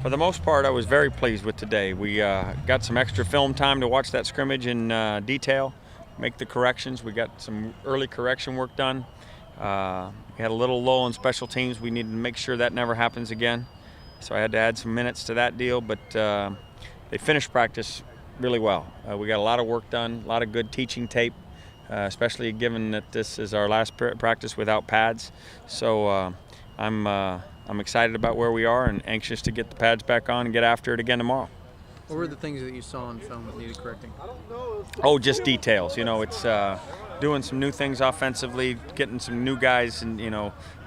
For the most part, I was very pleased with today. We got some extra film time to watch that scrimmage in detail, make the corrections. We got some early correction work done. We had a little lull in special teams. We needed to make sure that never happens again. So I had to add some minutes to that deal, but they finished practice really well. We got a lot of work done, a lot of good teaching tape, especially given that this is our last practice without pads. So I'm excited about where we are and anxious to get the pads back on and get after it again tomorrow. What were the things that you saw on film that needed correcting? Oh, just details. You know, it's doing some new things offensively, getting some new guys, and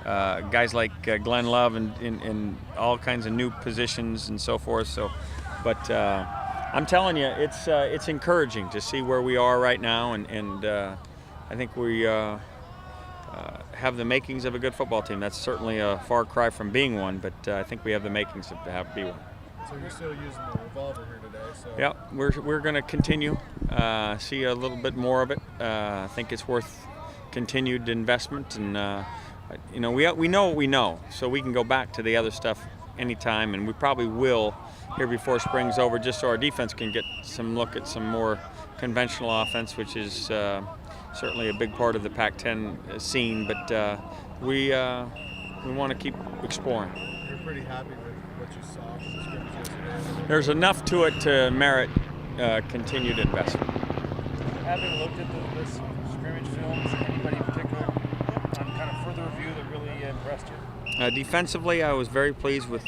guys like Glenn Love in all kinds of new positions and so forth. So, but I'm telling you, it's encouraging to see where we are right now, and I think we have the makings of a good football team. That's certainly a far cry from being one, but I think we have the makings to be one. So you're still using the revolver here today? So. Yeah, we're going to continue, see a little bit more of it. I think it's worth continued investment, and we know what we know, so we can go back to the other stuff anytime, and we probably will here before spring's over, just so our defense can get some look at some more conventional offense, which is certainly a big part of the Pac-10 scene, but we want to keep exploring. You're pretty happy with what you saw from the scrimmage yesterday? There's enough to it to merit continued investment. Having looked at this scrimmage film, is there anybody in particular on kind of further review that really impressed you? Defensively, I was very pleased with,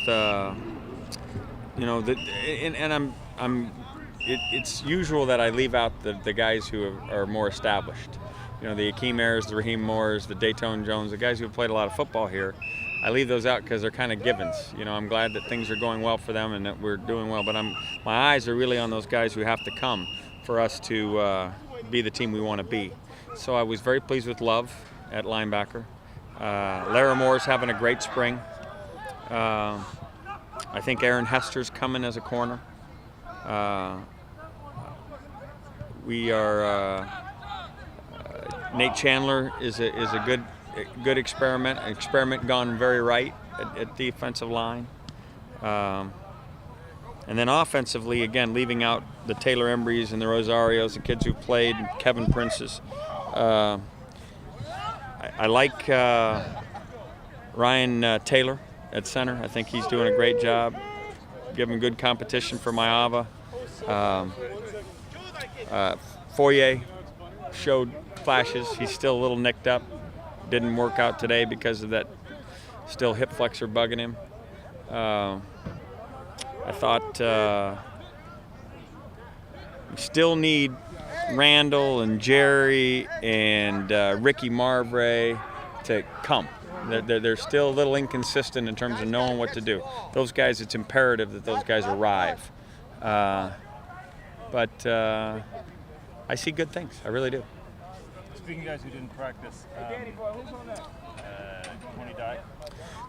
it's usual that I leave out the guys who are more established. You know, the Akeem Ayers, the Raheem Moores, the Dayton Jones, the guys who have played a lot of football here. I leave those out because they're kind of givens. You know, I'm glad that things are going well for them and that we're doing well, but my eyes are really on those guys who have to come for us to be the team we want to be. So I was very pleased with Love at linebacker. Laramore's having a great spring. I think Aaron Hester's coming as a corner. We are Nate Chandler is a good experiment gone very right at defensive line. And then offensively, again, leaving out the Taylor Embrys and the Rosarios, the kids who played, Kevin Prince's. I like Ryan Taylor at center. I think he's doing a great job, giving good competition for Maava. Foye showed flashes. He's still a little nicked up. Didn't work out today because of that still hip flexor bugging him. I thought we still need Randall and Jerry and Ricky Marvray to come. They're still a little inconsistent in terms of knowing what to do. Those guys, it's imperative that those guys arrive. But I see good things. I really do. Speaking of guys who didn't practice,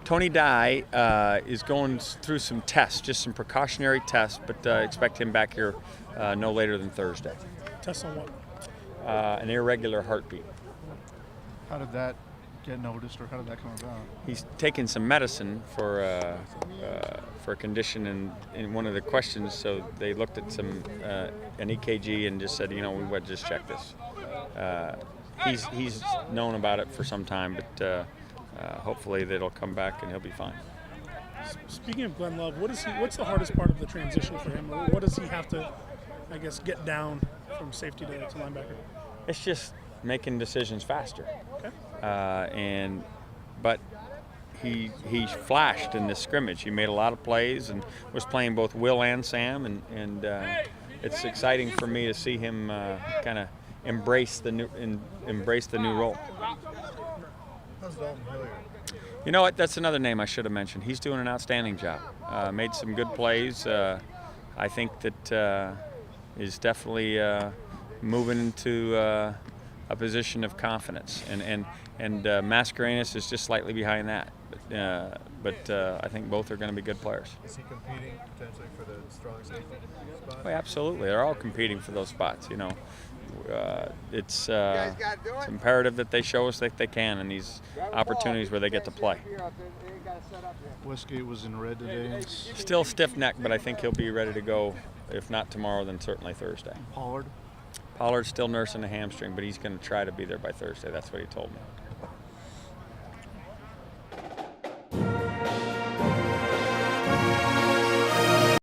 Tony Dye is going through some tests, just some precautionary tests, but expect him back here no later than Thursday. Tests on what? An irregular heartbeat. How did that get noticed, or how did that come about? He's taken some medicine for a condition, in one of the questions, so they looked at an EKG and just said, we would just check this. He's known about it for some time, but hopefully that'll come back and he'll be fine. Speaking of Glenn Love, what's the hardest part of the transition for him? What does he have to, get down from safety to linebacker? It's just making decisions faster. Okay. But he flashed in this scrimmage. He made a lot of plays and was playing both Will and Sam, and it's exciting for me to see him kind of embrace the new role. How's Dalton Hilliard? You know what? That's another name I should have mentioned. He's doing an outstanding job. Made some good plays. I think that is definitely moving into a position of confidence, and Mascarenas is just slightly behind that. But I think both are going to be good players. Is he competing potentially for the strong safety spot? Oh, absolutely. They're all competing for those spots. It's imperative that they show us that they can in these opportunities where they get to play. Westgate was in red today. Still stiff-necked, but I think he'll be ready to go. If not tomorrow, then certainly Thursday. Pollard. Pollard's still nursing a hamstring, but he's going to try to be there by Thursday. That's what he told me.